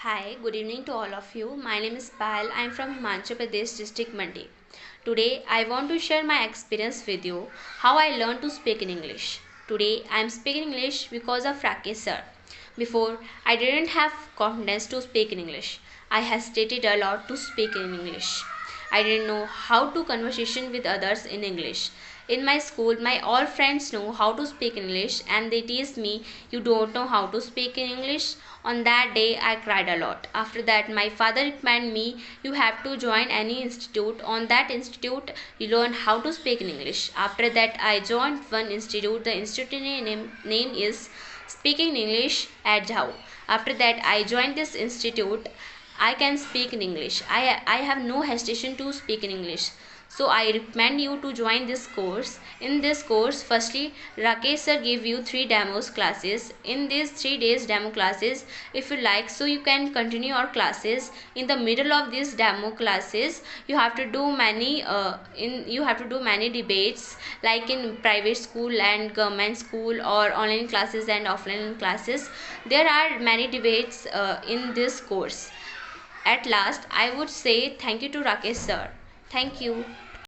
Hi, good evening to all of you. My name is Payal. I am from Himachal Pradesh district Mandi. Today I want to share my experience with you how I learned to speak in English. Today I am speaking English because of Rakesh sir. Before I didn't have confidence to speak in English. I hesitated a lot to speak in English. I didn't know how to conversation with others in English. In my school, my all friends know how to speak English and they teased me, "You don't know how to speak in English?" On that day, I cried a lot. After that, my father recommended me, "You have to join any institute. On that institute, you learn how to speak in English." After that, I joined one institute. The institute name is Speaking English at Jahu. After that, I joined this institute. I can speak in English. I have no hesitation to speak in English. So I recommend you to join this course. In this course, firstly, Rakesh sir give you 3 demos classes. In these 3 days demo classes, if you like, so you can continue your classes. In the middle of these demo classes, you have to do many debates like in private school and government school or online classes and offline classes. There are many debates in this course. At last, I would say thank you to Rakesh sir. Thank you.